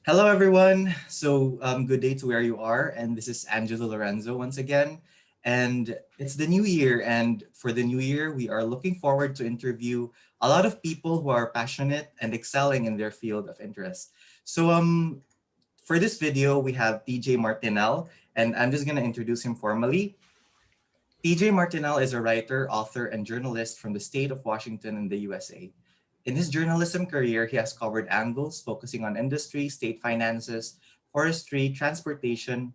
Hello, everyone. Good day to where you are. And this is Angelo Lorenzo once again. And it's the new year. And for the new year, we are looking forward to interview a lot of people who are passionate and excelling in their field of interest. For this video, we have TJ Martinell, and I'm just going to introduce him formally. TJ Martinell is a writer, author, and journalist from the state of Washington in the USA. In his journalism career, he has covered angles focusing on industry, state finances, forestry, transportation,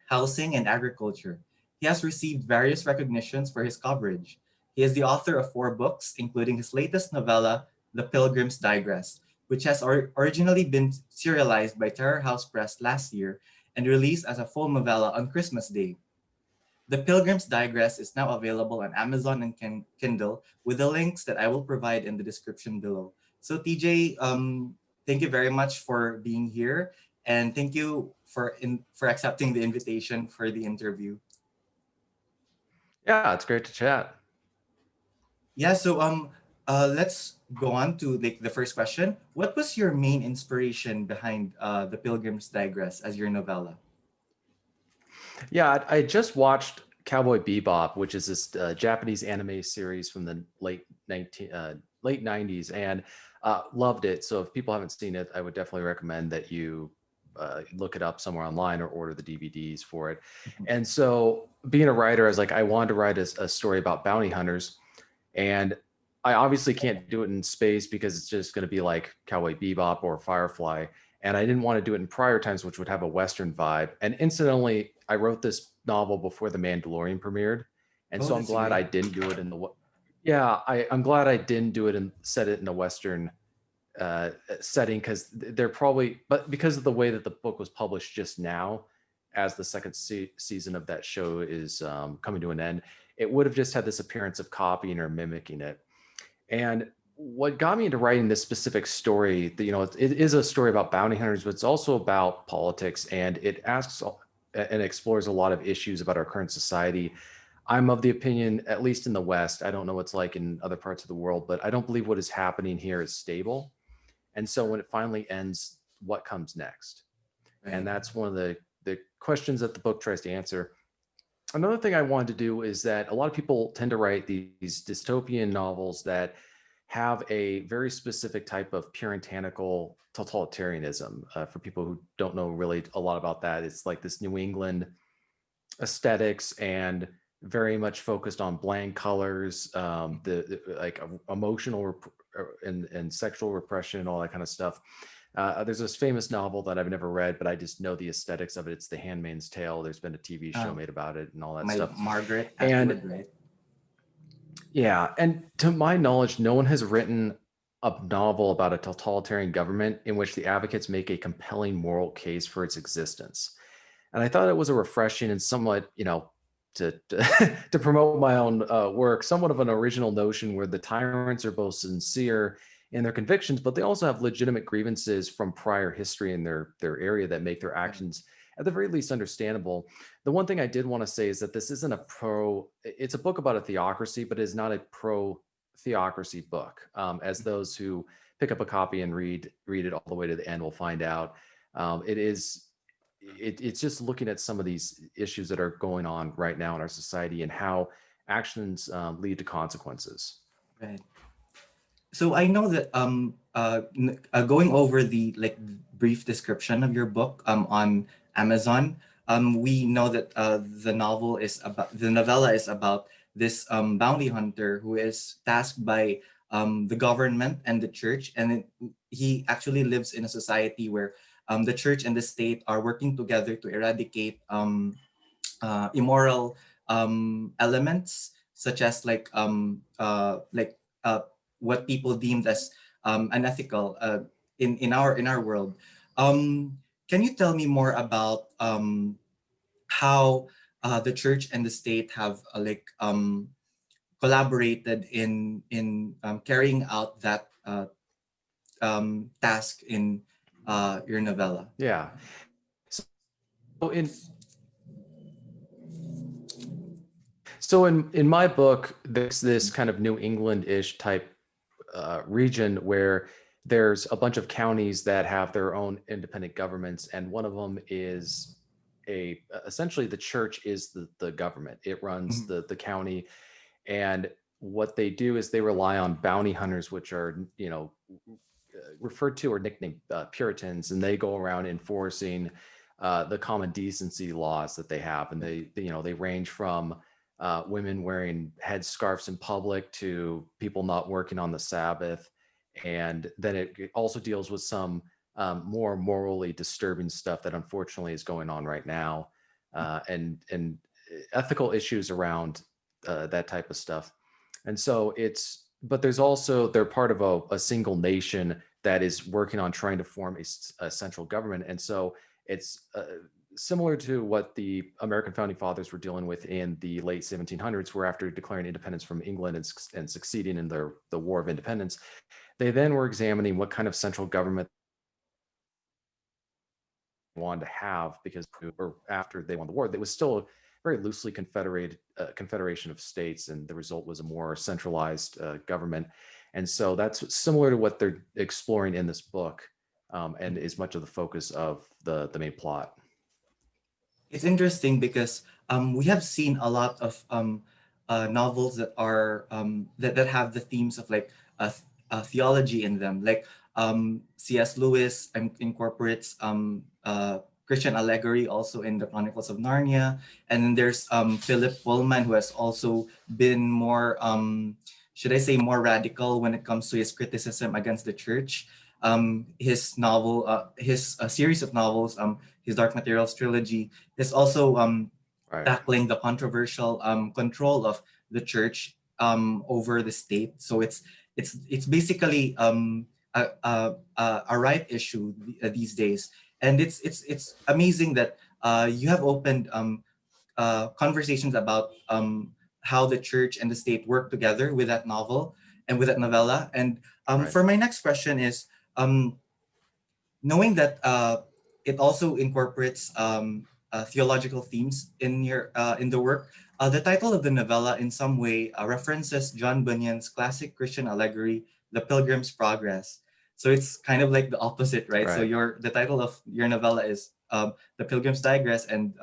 housing, and agriculture. He has received various recognitions for his coverage. He is the author of 4 books, including his latest novella, The Pilgrim's Digress, which has originally been serialized by Terror House Press last year and released as a full novella on Christmas Day. The Pilgrim's Digress is now available on Amazon and Kindle with the links that I will provide in the description below. So TJ, thank you very much for being here, and thank you for accepting the invitation for the interview. Yeah, it's great to chat. Yeah, let's go on to the first question. What was your main inspiration behind The Pilgrim's Digress as your novella? Yeah, I just watched Cowboy Bebop, which is this Japanese anime series from the late 90s, and loved it. So if people haven't seen it, I would definitely recommend that you look it up somewhere online or order the DVDs for it. And so being a writer, I was like, I wanted to write a story about bounty hunters, and I obviously can't do it in space because it's just going to be like Cowboy Bebop or Firefly. And I didn't want to do it in prior times, which would have a Western vibe. And incidentally, I wrote this novel before The Mandalorian premiered. And Oh, so I'm that's glad great. I didn't do it in the, yeah, I'm glad I didn't do it and set it in a Western setting because they're probably, but because of the way that the book was published just now, as the second season of that show is coming to an end, it would have just had this appearance of copying or mimicking it. And what got me into writing this specific story, it is a story about bounty hunters, but it's also about politics, and it asks and explores a lot of issues about our current society. I'm of the opinion, at least in the West, I don't know what's like in other parts of the world, but I don't believe what is happening here is stable. And so when it finally ends, what comes next? And Right. that's one of the questions that the book tries to answer. Another thing I wanted to do is that a lot of people tend to write these dystopian novels that have a very specific type of puritanical totalitarianism. For people who don't know really a lot about that, it's like this New England aesthetics and very much focused on bland colors, the like emotional and sexual repression and all that kind of stuff. There's this famous novel that I've never read, but I just know the aesthetics of it. It's The Handmaid's Tale. There's been a TV show Um, made about it and all that my stuff. Margaret And Atwood, right? yeah, and to my knowledge, no one has written a novel about a totalitarian government in which the advocates make a compelling moral case for its existence. And I thought it was a refreshing and somewhat, to to promote my own work, somewhat of an original notion where the tyrants are both sincere in their convictions, but they also have legitimate grievances from prior history in their area that make their Right. actions at the very least understandable. The one thing I did want to say is that this isn't it's a book about a theocracy, but it is not a pro theocracy book. As those who pick up a copy and read it all the way to the end will find out. It's just looking at some of these issues that are going on right now in our society and how actions lead to consequences. Right. So I know that going over the brief description of your book on Amazon, we know that the novella is about this bounty hunter who is tasked by the government and the church, and he actually lives in a society where the church and the state are working together to eradicate immoral elements such as uh, what people deemed as unethical in our world. Can you tell me more about how the church and the state have collaborated in carrying out that task in your novella? Yeah. So in in my book, there's this kind of New England-ish type region where there's a bunch of counties that have their own independent governments, and one of them is essentially the church is the government. It runs Mhm. the county, and what they do is they rely on bounty hunters, which are, referred to or nicknamed Puritans, and they go around enforcing the common decency laws that they have, and they range from women wearing headscarves in public to people not working on the Sabbath, and then it also deals with some more morally disturbing stuff that unfortunately is going on right now, and ethical issues around that type of stuff. And so but there's also, they're part of a single nation that is working on trying to form a central government. And so it's similar to what the American founding fathers were dealing with in the late 1700s, where after declaring independence from England and succeeding in the War of Independence, they then were examining what kind of central government they wanted to have, because or after they won the war, there was still a very loosely confederated confederation of states, and the result was a more centralized government. And so that's similar to what they're exploring in this book, and is much of the focus of the main plot. It's interesting because we have seen a lot of novels that are that have the themes of like theology in them. Like C.S. Lewis incorporates Christian allegory also in the Chronicles of Narnia, and then there's Philip Pullman, who has also been more should I say more radical when it comes to his criticism against the church. His novel, his series of novels, his Dark Materials trilogy, is also Right. tackling the controversial control of the church over the state. So it's basically a right issue these days, and it's amazing that you have opened conversations about how the church and the state work together with that novel and with that novella. And Right. for my next question is, um, knowing that it also incorporates theological themes in the work, the title of the novella in some way references John Bunyan's classic Christian allegory, "The Pilgrim's Progress." So it's kind of like the opposite, right? So Right. the title of your novella is "The Pilgrim's Digress," and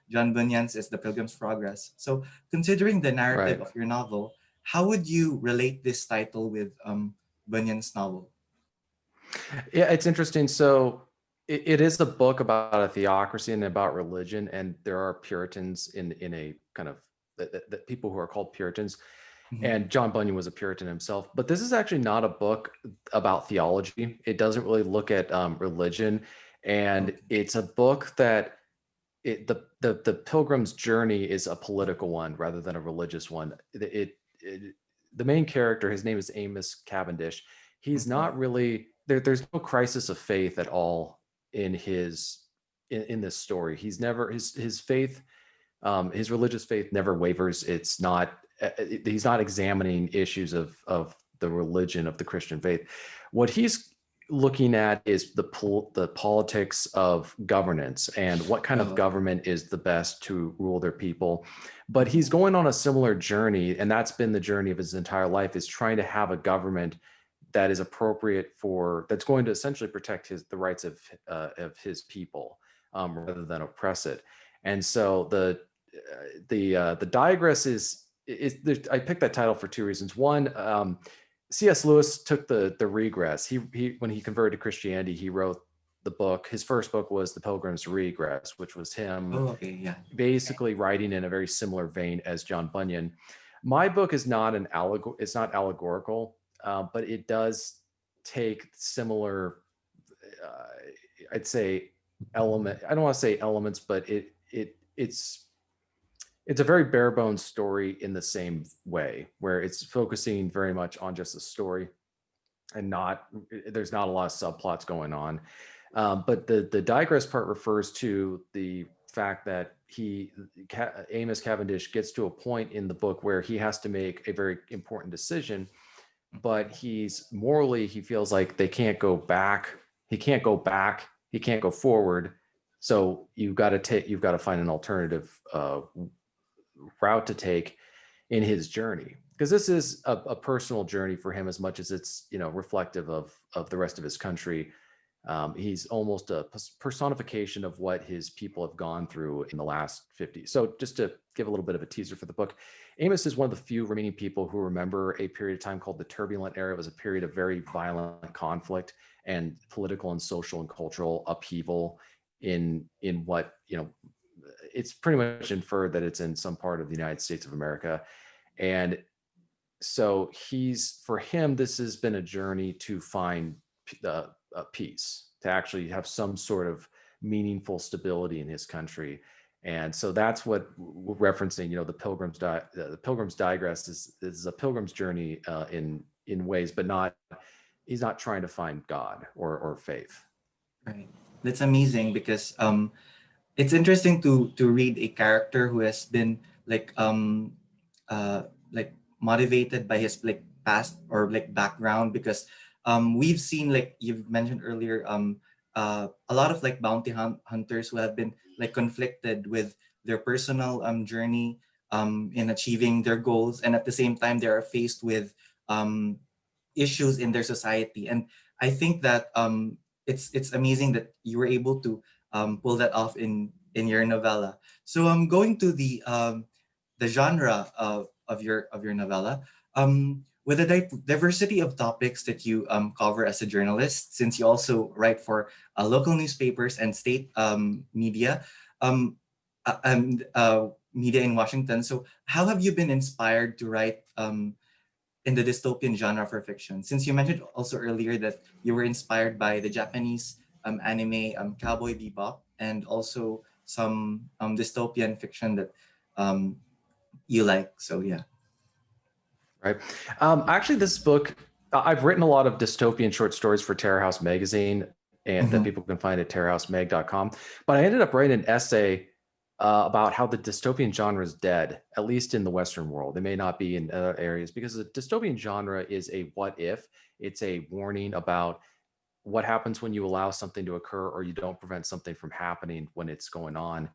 John Bunyan's is "The Pilgrim's Progress." So considering the narrative Right. of your novel, how would you relate this title with Bunyan's novel? Yeah, it's interesting. So it is a book about a theocracy and about religion, and there are Puritans in a kind of that people who are called Puritans, Mhm. and John Bunyan was a Puritan himself. But this is actually not a book about theology. It doesn't really look at religion, and Okay. it's a book that the Pilgrim's journey is a political one rather than a religious one. The main character, his name is Amos Cavendish. He's Mhm. not really there. There's no crisis of faith at all in in this story. He's never his faith, his religious faith never wavers. It's not he's not examining issues of the religion of the Christian faith. What he's looking at is the politics of governance and what kind Oh, of okay. government is the best to rule their people. But Mhm. he's going on a similar journey, and that's been the journey of his entire life, is trying to have a government that is appropriate for that's going to essentially protect the rights of his people, rather than oppress it. And so the digress I picked that title for two reasons. One, C.S. Lewis took the regress. He when he converted to Christianity, he wrote the book. His first book was The Pilgrim's Regress, which was him Oh, okay. Yeah. basically writing in a very similar vein as John Bunyan. My book is not an allegor. It's not allegorical, but it does take similar, uh, I'd say, element. I don't want to say elements, but it's a very bare bones story in the same way, where it's focusing very much on just the story and not there's not a lot of subplots going on. But the digress part refers to the fact that Amos Cavendish gets to a point in the book where he has to make a very important decision, but he feels like they can't go back. He can't go back. He can't go forward. So you've got to find an alternative route to take in his journey. because this is a personal journey for him as much as it's, you know, reflective of the rest of his country. He's almost a personification of what his people have gone through in the last 50. So just to give a little bit of a teaser for the book, Amos is one of the few remaining people who remember a period of time called the Turbulent Era. It was a period of very violent conflict and political and social and cultural upheaval in what, you know, it's pretty much inferred that it's in some part of the United States of America. And so for him, this has been a journey to find peace, to actually have some sort of meaningful stability in his country. And so that's what we're referencing, you know, the Pilgrim's Digress is a pilgrim's journey in ways, but he's not trying to find God or faith. Right. That's amazing because it's interesting to read a character who has been like motivated by his like past or like background, because we've seen, like you've mentioned earlier, a lot of like hunters who have been like conflicted with their personal journey in achieving their goals, and at the same time they are faced with um issues in their society. And I think that it's amazing that you were able to pull that off in your novella. So I'm going to the genre of your novella. With the diversity of topics that you cover as a journalist, since you also write for local newspapers and state media, um, and media in Washington. So how have you been inspired to write in the dystopian genre for fiction? Since you mentioned also earlier that you were inspired by the Japanese anime Cowboy Bebop, and also some dystopian fiction that um, you like. So yeah. Right. Actually, this book, I've written a lot of dystopian short stories for Terror House Magazine, and that Mm-hmm. people can find at terrorhousemag.com. But I ended up writing an essay about how the dystopian genre is dead, at least in the Western world. It may not be in other areas, because the dystopian genre is a what if. It's a warning about what happens when you allow something to occur or you don't prevent something from happening when it's going on.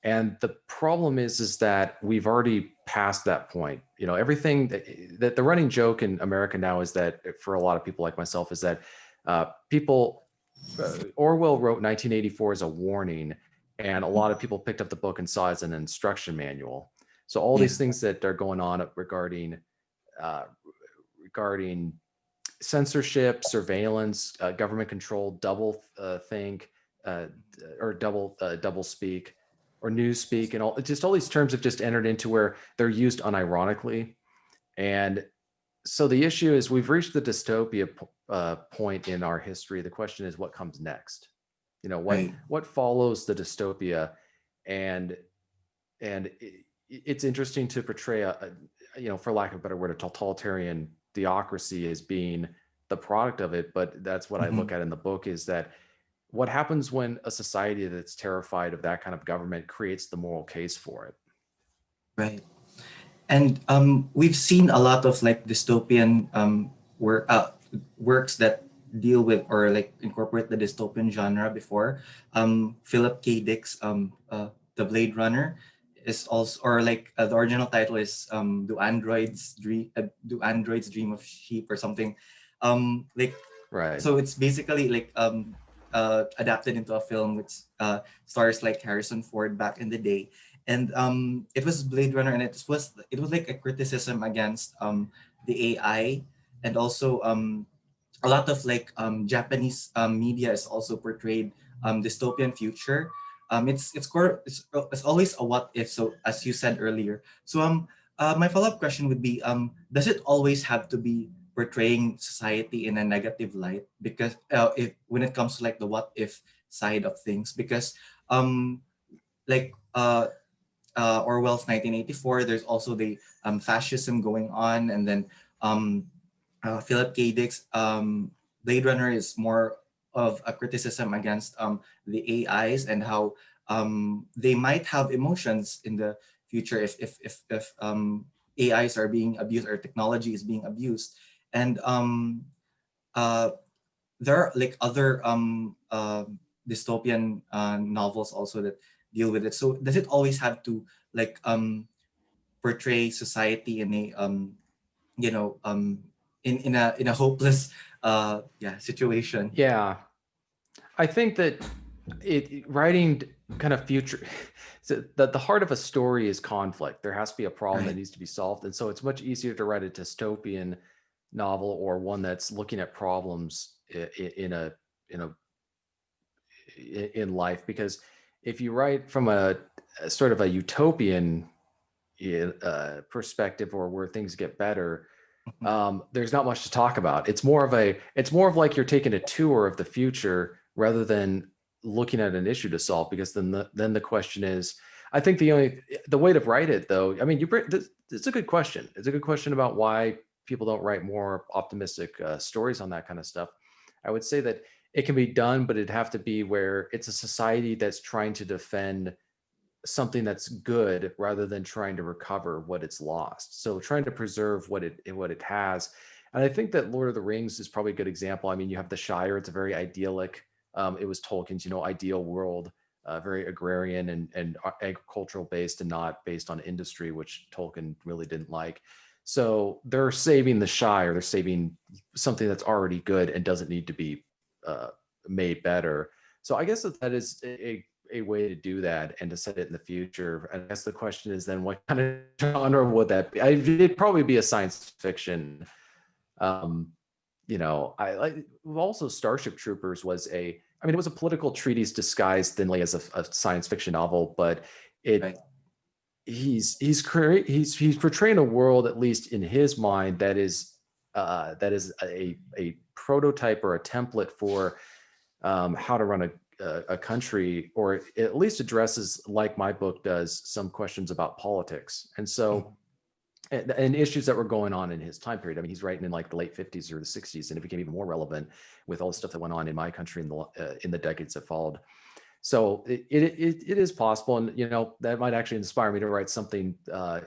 And the problem is that we've already passed that point. You know, everything that the running joke in America now is that, for a lot of people like myself, is that people Orwell wrote 1984 as a warning, and a lot of people picked up the book and saw it as an instruction manual. So all Yeah. these things that are going on uh, regarding censorship, surveillance, government control, double think, uh, or double speak, or news speak, and all these terms have just entered into where they're used unironically. And so the issue is, we've reached the dystopia point in our history. The question is, what comes next? You know, Right. what follows the dystopia? And it's interesting to portray you know, for lack of a better word, a totalitarian theocracy as being the product of it. But that's what I Mm-hmm. look at in the book, is that what happens when a society that's terrified of that kind of government creates the moral case for it. Right. And we've seen a lot of like dystopian works that deal with or like incorporate the dystopian genre before. Philip K. Dick's The Blade Runner is also, or like the original title is Do Androids Dream of Sheep or something. Like, Right. so it's basically like adapted into a film which stars like Harrison Ford back in the day. And it was Blade Runner, and it was like a criticism against the AI, and also a lot of like Japanese media is also portrayed dystopian future. It's always a what if. So as you said earlier, so my follow up question would be, does it always have to be portraying society in a negative light? Because if when it comes to like the what if side of things, because um like Orwell's 1984. There's also the fascism going on, and then um, Philip K. Dick's Blade Runner is more of a criticism against the AIs, and how they might have emotions in the future if AIs are being abused or technology is being abused. And uh, there are like other dystopian novels also that deal with it. So does it always have to like portray society in a you know, in a hopeless situation. Yeah, I think that writing kind of future, so the heart of a story is conflict. There has to be a problem that Right. needs to be solved, and so it's much easier to write a dystopian novel or one that's looking at problems in a in a in life, because if you write from a sort of a utopian perspective, or where things get better, Mhm. there's not much to talk about. It's more of like you're taking a tour of the future rather than looking at an issue to solve. Because then the question is, I think the way to write it though, I mean, it's a good question. It's a good question about why people don't write more optimistic stories on that kind of stuff. I would say that it can be done, but it'd have to be where it's a society that's trying to defend something that's good rather than trying to recover what it's lost. So trying to preserve what it has. And I think that Lord of the Rings is probably a good example. I mean, you have the Shire; it's a very idyllic. It was Tolkien's, ideal world, very agrarian and agricultural based, and not based on industry, which Tolkien really didn't like. So they're saving the Shire. They're saving something that's already good and doesn't need to be uh, made better. So I guess that is a way to do that and to set it in the future. I guess the question is then, what kind of genre would that be? It'd probably be a science fiction. Um, I like also Starship Troopers was I mean, it was a political treatise disguised thinly as a science fiction novel, but it Right. he's portraying a world, at least in his mind, that is a prototype or a template for how to run a country, or at least addresses, like my book does, some questions about politics. And so, Mhm. and issues that were going on in his time period. I mean, he's writing in like the late 50s or the 60s, and it became even more relevant with all the stuff that went on in my country in the decades that followed. So it is possible, and that might actually inspire me to write something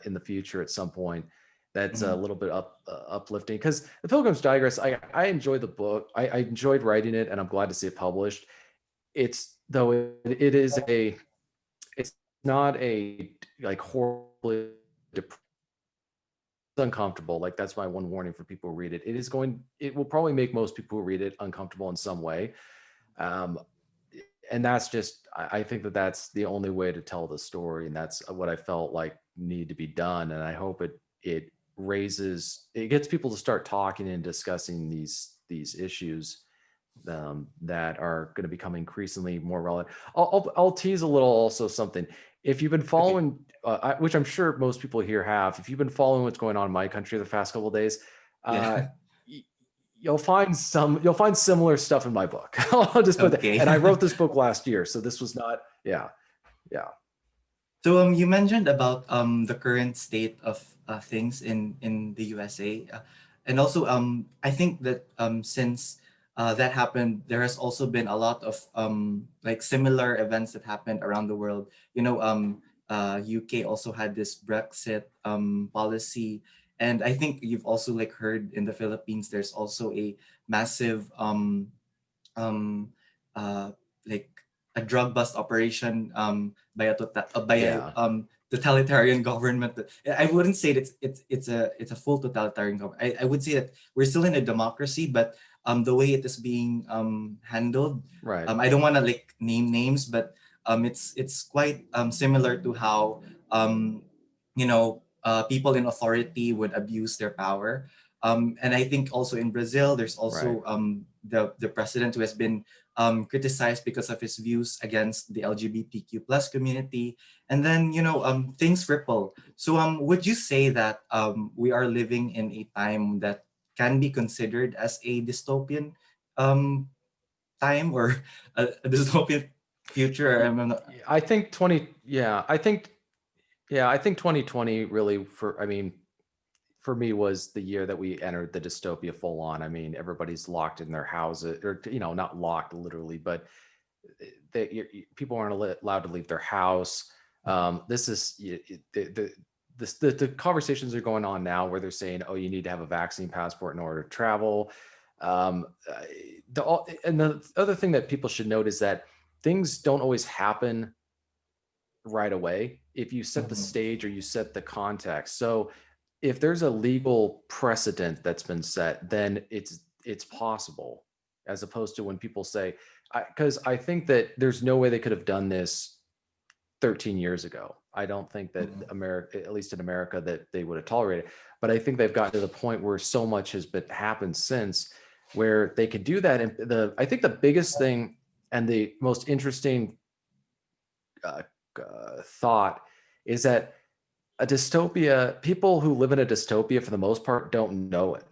in the future at some point that's a Mhm. little bit uplifting. Because the Pilgrim's Digress, I enjoyed the book. I enjoyed writing it, and I'm glad to see it published. It's though it is it's not a like horribly uncomfortable. Like, that's my one warning for people who read it. It will probably make most people who read it uncomfortable in some way. Um, and that's just, I think that that's the only way to tell the story. And that's what I felt like needed to be done. And I hope it gets people to start talking and discussing these issues that are going to become increasingly more relevant. I'll tease a little also something. If you've been Okay. following, which I'm sure most people here have, if you've been following what's going on in my country the past couple of days, uh, Yeah. you'll find similar stuff in my book. I'll just put that. Okay. And I wrote this book last year, so this was not. Yeah, yeah, So you mentioned about the current state of things in the USA, and also I think that since that happened, there has also been a lot of like similar events that happened around the world. UK also had this Brexit policy, and I think you've also like heard in the Philippines there's also a massive um, uh, like a drug bust operation by a yeah, totalitarian government. I wouldn't say that it's a full totalitarian government. I would say that we're still in a democracy, but the way it is being handled, right, I don't want to like name names, but it's quite similar to how people in authority would abuse their power. And I think also in Brazil, there's right, also the president who has been criticized because of his views against the LGBTQ plus community. And then things ripple. So would you say that we are living in a time that can be considered as a dystopian um, time, or a dystopian future? I'm not, I think 20. I think 2020 really, I mean, for me, was the year that we entered the dystopia full on. I mean, everybody's locked in their houses, or not locked literally, but people aren't allowed to leave their house. This is the conversations are going on now where they're saying, oh, you need to have a vaccine passport in order to travel. Um, uh, and the other thing that people should note is that things don't always happen right away if you set the Mhm. stage or you set the context. So if there's a legal precedent that's been set, then it's possible, as opposed to when people say, because I think that there's no way they could have done this 13 years ago. I don't think that Mhm. America, at least in America, that they would have tolerated it. But I think they've gotten to the point where so much has been happened since, where they could do that. And I think the biggest thing and the most interesting uh, thought is that a dystopia, people who live in a dystopia for the most part don't know it,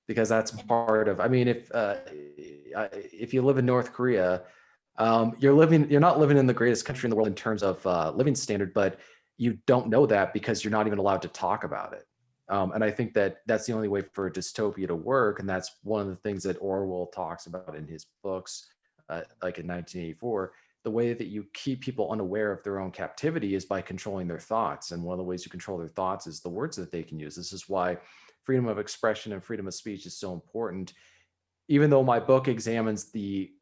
because that's part of, I mean, if you live in North Korea, you're not living in the greatest country in the world in terms of living standard, but you don't know that because you're not even allowed to talk about it. And I think that that's the only way for a dystopia to work. And that's one of the things that Orwell talks about in his books, like in 1984. The way that you keep people unaware of their own captivity is by controlling their thoughts. And one of the ways you control their thoughts is the words that they can use. This is why freedom of expression and freedom of speech is so important. Even though my book examines the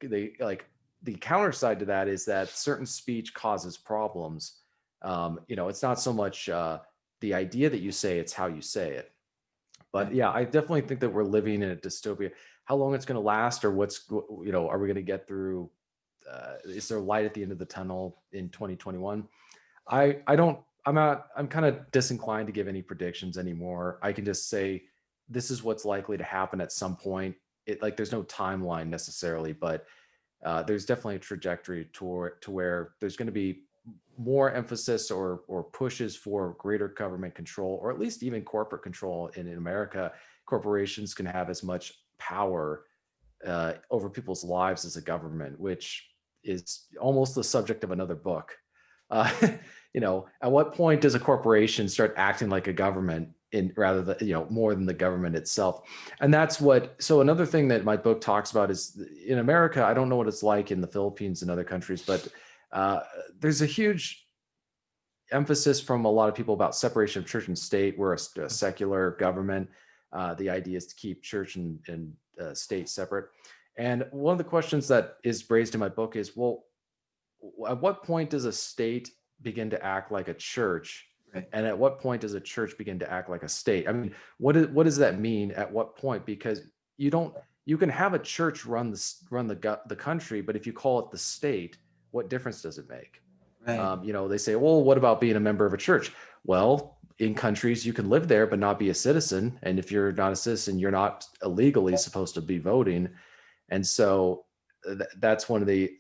counter side to that, is that certain speech causes problems. It's not so much the idea that you say, it's how you say it. But Right. yeah, I definitely think that we're living in a dystopia. How long it's going to last, or are we going to get through? Is there light at the end of the tunnel in 2021? I don't. I'm not. I'm kind of disinclined to give any predictions anymore. I can just say this is what's likely to happen at some point. There's no timeline necessarily, but there's definitely a trajectory to where there's going to be more emphasis or pushes for greater government control, or at least even corporate control. In America, corporations can have as much power over people's lives as a government, which is almost the subject of another book. Uh, at what point does a corporation start acting like a government in rather than, more than the government itself? And that's what, so another thing that my book talks about is in America, I don't know what it's like in the Philippines and other countries, but uh, there's a huge emphasis from a lot of people about separation of church and state. We're a secular government. The idea is to keep church and state separate. And one of the questions that is raised in my book is, well, at what point does a state begin to act like a church? Right. And at what point does a church begin to act like a state? I mean, what does that mean? At what point? Because you can have a church run the country, but if you call it the state, what difference does it make? Right. They say, well, what about being a member of a church? Well, in countries, you can live there but not be a citizen. And if you're not a citizen, you're not illegally supposed to be voting. And so that's one of the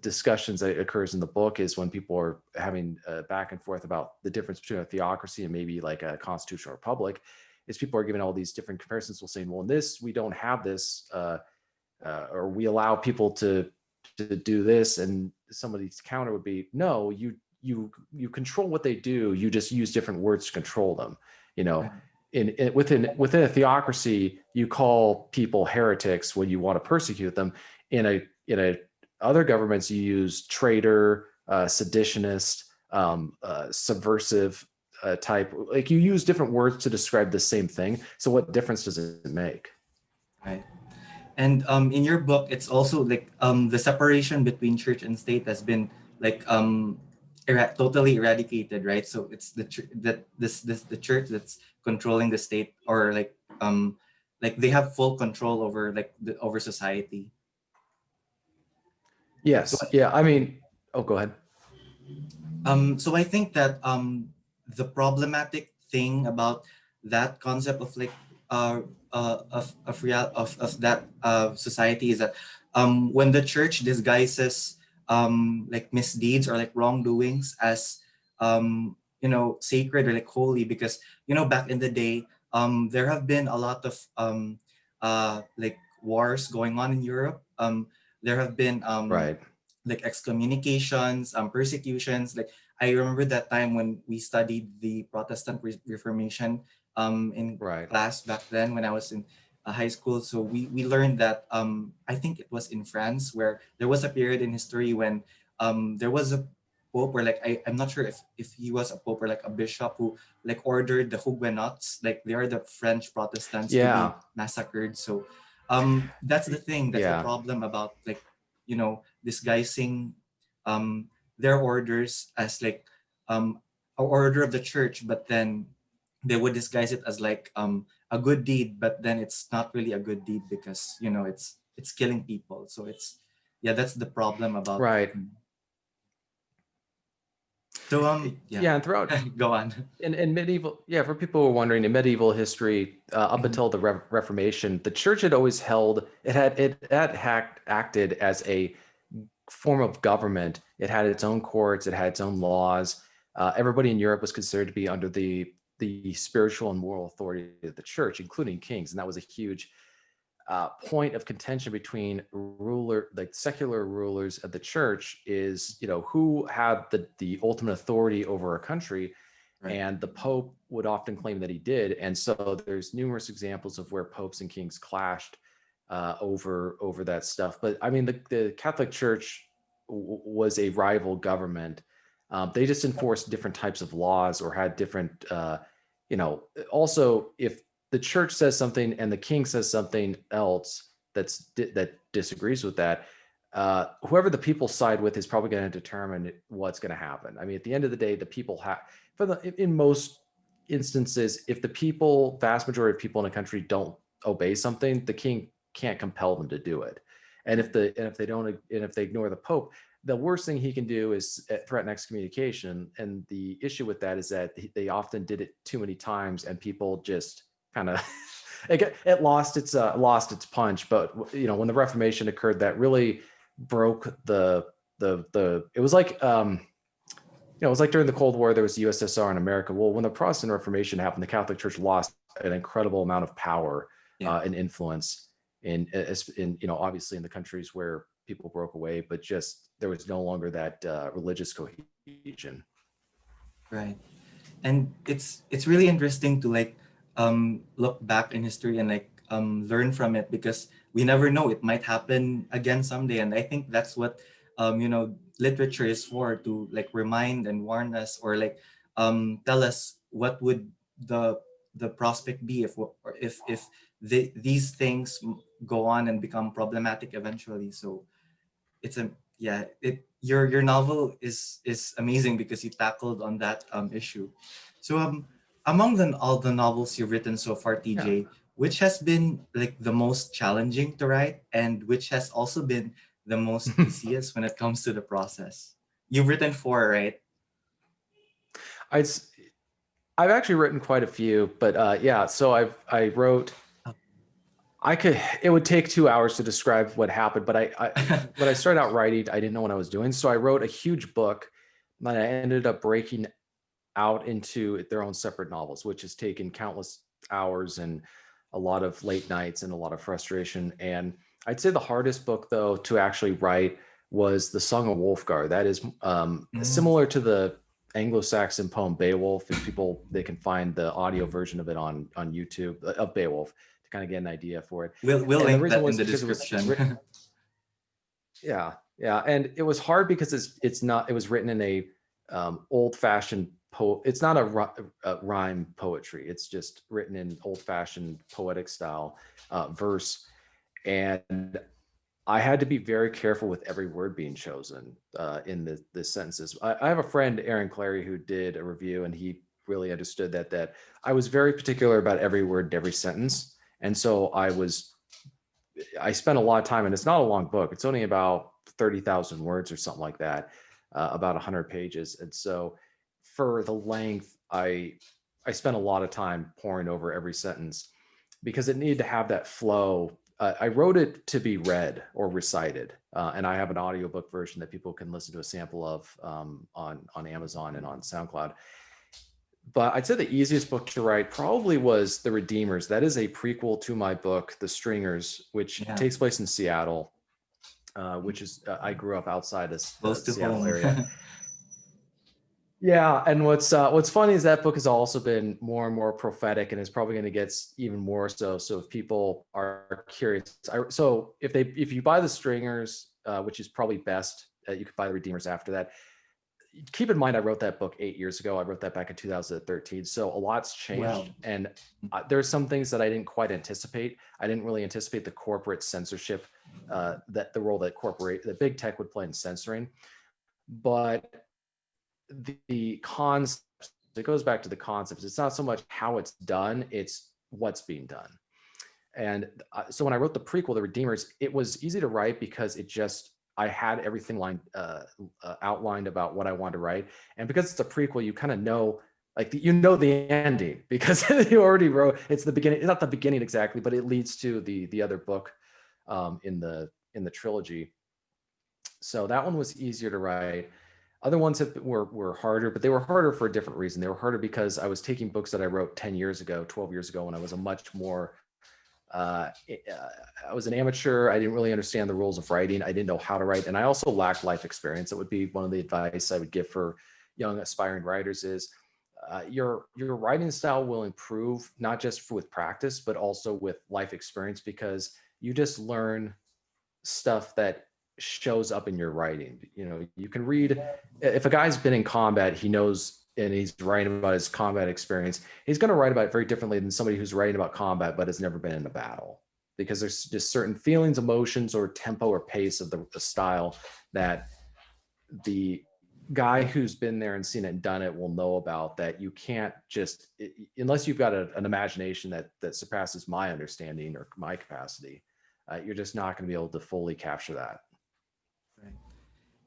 discussions that occurs in the book, is when people are having back and forth about the difference between a theocracy and maybe like a constitutional republic, is people are giving all these different comparisons. Well, saying, well, in this, we don't have this, or we allow people to do this, and somebody's counter would be, no, you control what they do, you just use different words to control them. you know Right. within a theocracy, you call people heretics when you want to persecute them. In a other governments, you use traitor, seditionist, subversive type, like you use different words to describe the same thing. So what difference does it make? Right. And in your book, it's also like the separation between church and state has been like totally eradicated, right? So it's the that this the church that's controlling the state, or like they have full control over over society. So Yes, yeah, I mean, oh, go ahead. so I think that the problematic thing about that concept of of that society is that when the church disguises like misdeeds or like wrongdoings as sacred or like holy, because back in the day there have been a lot of like wars going on in Europe. There have been Right, like excommunications, persecutions. Like I remember that time when we studied the Protestant Reformation in right. class back then when I was in high school. So we learned that I think it was in France where there was a period in history when there was a pope, or like I'm not sure if he was a pope or like a bishop, who like ordered the Huguenots, like they are the French Protestants, to be Yeah, massacred. So that's the thing, that's the yeah. problem about like disguising their orders as like a order of the church, but then they would disguise it as like a good deed, but then it's not really a good deed because it's killing people. So it's yeah, that's the problem about Right. so yeah. Yeah, and throughout Go on. in medieval, yeah, for people who are wondering, in medieval history, up Mhm. until the Reformation, the church had always held it had acted as a form of government. It had its own courts, it had its own laws. Everybody in Europe was considered to be under the spiritual and moral authority of the church, including kings, and that was a huge point of contention between like secular rulers of the church is, who had the ultimate authority over a country, Right. and the Pope would often claim that he did. And so there's numerous examples of where popes and kings clashed over that stuff. But I mean, the Catholic Church was a rival government. They just enforced different types of laws or had different, also, if the church says something and the king says something else that disagrees with that, whoever the people side with is probably going to determine what's going to happen. I mean, at the end of the day, the people have, in most instances, if the people, vast majority of people in a country don't obey something, the king can't compel them to do it. And Right. if they don't, and if they ignore the Pope, the worst thing he can do is threaten excommunication. And the issue with that is that they often did it too many times, and people just kind of it lost its punch. But when the Reformation occurred, that really broke the it was like it was like during the Cold War, there was the USSR in America. Well, when the Protestant Reformation happened, the Catholic Church lost an incredible amount of power Yeah. and influence in obviously in the countries where people broke away, but just there was no longer that religious cohesion. Right. And it's really interesting to like look back in history and like learn from it, because we never know, it might happen again someday. And I think that's what literature is for, to like remind and warn us, or like tell us what would the prospect be if, or if these things go on and become problematic eventually. So it's a yeah, it your novel is amazing because you tackled on that issue. So among all the novels you've written so far, Yeah. TJ, which has been like the most challenging to write, and which has also been the most easiest when it comes to the process? You've written four, right? I'd I've actually written quite a few, but yeah. So I wrote. Oh. It would take 2 hours to describe what happened, but when I started out writing, I didn't know what I was doing. So I wrote a huge book that I ended up breaking out into their own separate novels, which has taken countless hours and a lot of late nights and a lot of frustration. And I'd say the hardest book, though, to actually write was The Song of Wolfgar. That is Mm, similar to the Anglo-Saxon poem Beowulf. If people, they can find the audio version of it on YouTube of Beowulf to kind of get an idea for it. we'll And the link reason that in was the because it was written. description. Yeah, yeah, and it was hard because it was written in a old-fashioned it's not a rhyme poetry. It's just written in old-fashioned poetic style verse, and I had to be very careful with every word being chosen in the sentences. I have a friend, Aaron Clary, who did a review, and he really understood that I was very particular about every word and every sentence, and so I spent a lot of time, and it's not a long book. It's only about 30,000 words or something like that, about 100 pages. And so for the length, I spent a lot of time poring over every sentence because it needed to have that flow. I wrote it to be read or recited, and I have an audiobook version that people can listen to a sample of on Amazon and on SoundCloud. But I'd say the easiest book to write probably was The Redeemers. That is a prequel to my book, The Stringers, which Yeah, takes place in Seattle, which is I grew up outside close the to Seattle home. area. Yeah, and what's funny is that book has also been more and more prophetic, and is probably going to get even more so. So if people are curious, so if you buy The Stringers, which is probably best, you could buy The Redeemers after that. Keep in mind, I wrote that book 8 years ago. I wrote that back in 2013. So a lot's changed. Well, And there's some things that I didn't quite anticipate. I didn't really anticipate the corporate censorship, that the role that big tech would play in censoring. But the concepts it goes back to the concepts. It's not so much how it's done, it's what's being done. And so when I wrote the prequel, The Redeemers, it was easy to write because I had everything outlined about what I wanted to write. And because it's a prequel, you kind of know, like the ending because you already wrote, it's the beginning, not the beginning exactly, but it leads to the other book in the trilogy. So that one was easier to write. Other ones were harder, but they were harder for a different reason. They were harder because I was taking books that I wrote 10 years ago, 12 years ago, when I was a much more I was an amateur. I didn't really understand the rules of writing. I didn't know how to write, and I also lacked life experience. It would be one of the advice I would give for young aspiring writers is your writing style will improve not just with practice, but also with life experience because you just learn stuff that shows up in your writing. You can read, if a guy's been in combat, he knows, and he's writing about his combat experience, he's going to write about it very differently than somebody who's writing about combat but has never been in a battle, because there's just certain feelings, emotions, or tempo or pace of the style that the guy who's been there and seen it and done it will know about, that you can't just, unless you've got an imagination that surpasses my understanding or my capacity, you're just not going to be able to fully capture that. Right.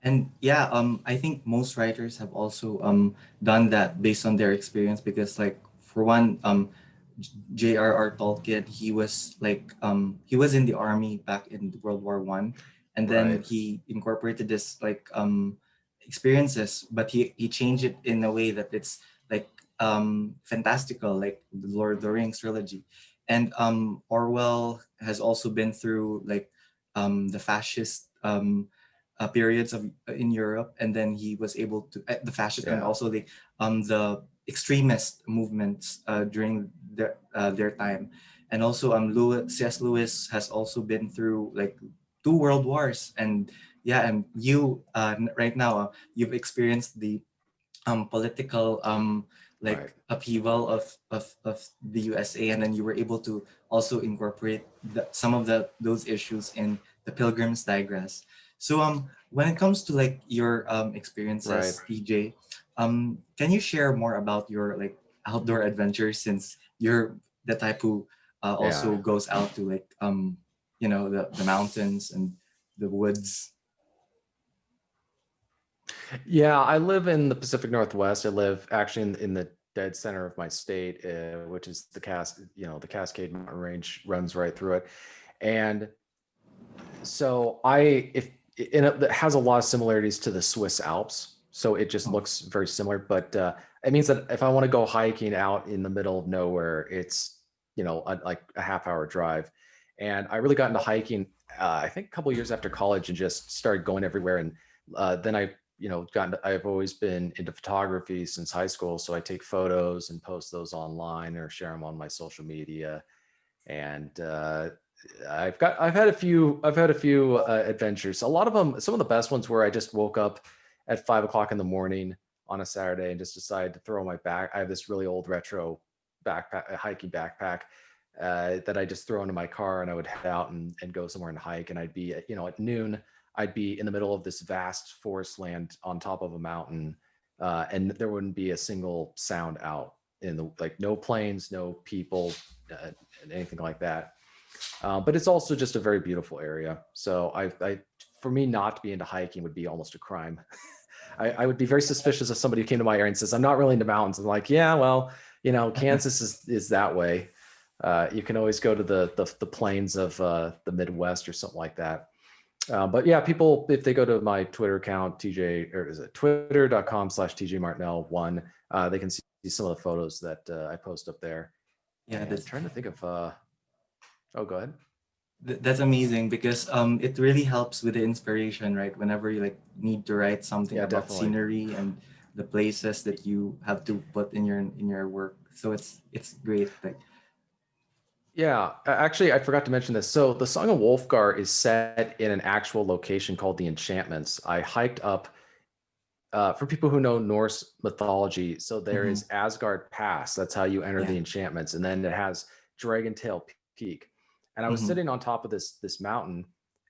And yeah, I think most writers have also done that based on their experience because, like, for one, J.R.R. Tolkien, he was in the army back in World War I, and then Right. he incorporated this experiences, but he changed it in a way that it's like fantastical, like the Lord of the Rings trilogy. And Orwell has also been through like the fascist periods of in Europe, and then he was able to the fascist and Yeah. also the extremist movements during their time, and also C.S. Lewis has also been through like two world wars, and yeah, and you right now you've experienced the political Right. upheaval of the USA, and then you were able to also incorporate some of those issues in the Pilgrim's Digress. So when it comes to like your Right. experiences, TJ, can you share more about your like outdoor adventures, since you're the type who Yeah. also goes out to like the mountains and the woods? Yeah, I live in the Pacific Northwest. I live actually in the dead center of my state, which is the Cascade Mountain Range runs right through it. And so it has a lot of similarities to the Swiss Alps. So it just Oh, looks very similar, but it means that if I want to go hiking out in the middle of nowhere, it's, like a half-hour drive. And I really got into hiking, I think a couple of years after college, and just started going everywhere. And then I've always been into photography since high school. So I take photos and post those online or share them on my social media. And I've had a few adventures. A lot of them, some of the best ones were I just woke up at 5 o'clock in the morning on a Saturday and just decided to throw my back. I have this really old retro backpack, a hiking backpack, that I just throw into my car, and I would head out and go somewhere and hike. And I'd be, at noon, I'd be in the middle of this vast forest land on top of a mountain, and there wouldn't be a single sound out in the, like, no planes, no people, anything like that. But it's also just a very beautiful area. So for me, not to be into hiking would be almost a crime. I would be very suspicious if somebody came to my area and says, "I'm not really into mountains." I'm like, yeah, well, Kansas is that way. You can always go to the plains of the Midwest or something like that. But yeah, people, if they go to my Twitter account, TJ, or is it twitter.com/TJ Martinell 1, they can see some of the photos that I post up there. yeah, And trying to think of, oh, go ahead. That's amazing because it really helps with the inspiration, right? Whenever you like need to write something Yeah, about definitely. scenery and the places that you have to put in your work. So it's great. Like, Yeah, actually, I forgot to mention this. So the Song of Wolfgar is set in an actual location called the Enchantments. I hiked up, for people who know Norse mythology. So there mm-hmm, is Asgard Pass. That's how you enter yeah, the enchantments, and then it has Dragon Tail Peak. And I was mm-hmm, sitting on top of this mountain,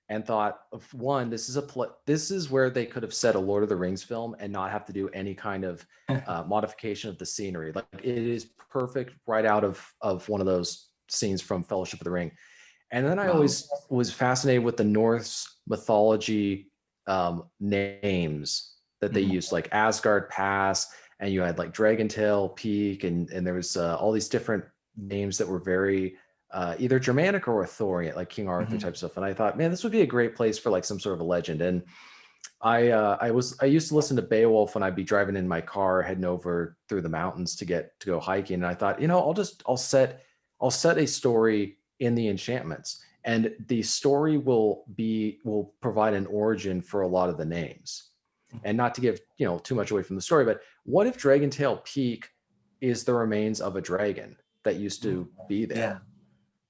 and thought of one, this is where they could have set a Lord of the Rings film and not have to do any kind of modification of the scenery. Like it is perfect right out of one of those scenes from Fellowship of the Ring. And then I Wow. always was fascinated with the Norse mythology names that they Mhm. used, like Asgard Pass, and you had like Dragontail Peak, and there was all these different names that were very either Germanic or Arthurian, like King Arthur Mhm. type stuff. And I thought, man, this would be a great place for like some sort of a legend. And I used to listen to Beowulf when I'd be driving in my car heading over through the mountains to go hiking. And I thought, I'll set a story in the enchantments, and the story will provide an origin for a lot of the names. And not to give too much away from the story, but what if Dragontail Peak is the remains of a dragon that used to be Yeah. there?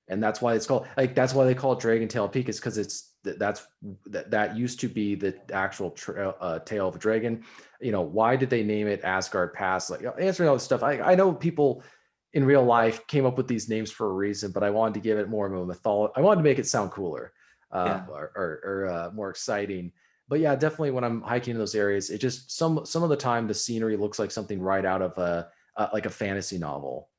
And that's why it's called, like, that's why they call it Dragontail Peak, is because that used to be the actual tail of a dragon. Why did they name it Asgard Pass? Like, answering all this stuff, I know people in real life came up with these names for a reason, but I wanted to give it more of a mythology. I wanted to make it sound cooler, Yeah. or more exciting. But yeah, definitely when I'm hiking in those areas, it just some of the time the scenery looks like something right out of like a fantasy novel.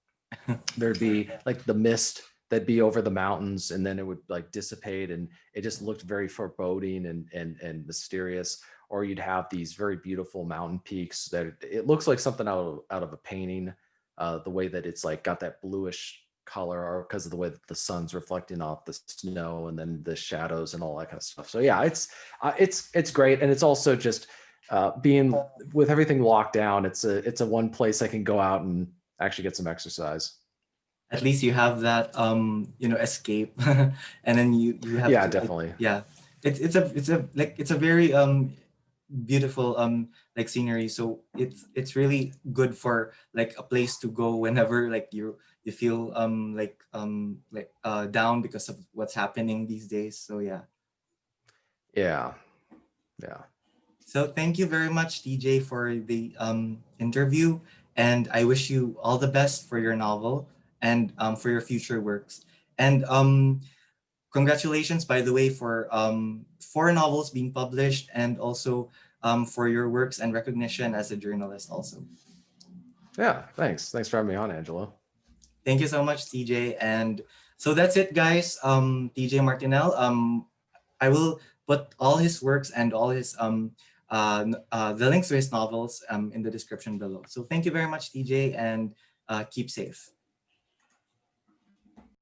There'd be like the mist that'd be over the mountains, and then it would like dissipate, and it just looked very foreboding and mysterious. Or you'd have these very beautiful mountain peaks that it looks like something out of a painting, the way that it's like got that bluish color, or because of the way that the sun's reflecting off the snow and then the shadows and all that kind of stuff. So yeah, it's great. And it's also just being with everything locked down, it's a one place I can go out and actually get some exercise. At least you have that escape, and then you have Yeah, to definitely. yeah. It's a very beautiful like scenery, so it's really good for like a place to go whenever like you feel down because of what's happening these days. So yeah. Yeah, yeah. So thank you very much, TJ, for the interview, and I wish you all the best for your novel and for your future works. And congratulations, by the way, for four novels being published, and also for your works and recognition as a journalist. Also, Yeah, thanks for having me on, Angelo. thank you so much, TJ. And so that's it, guys. TJ Martinell. I will put all his works and all his the links to his novels in the description below. So thank you very much, TJ, and keep safe.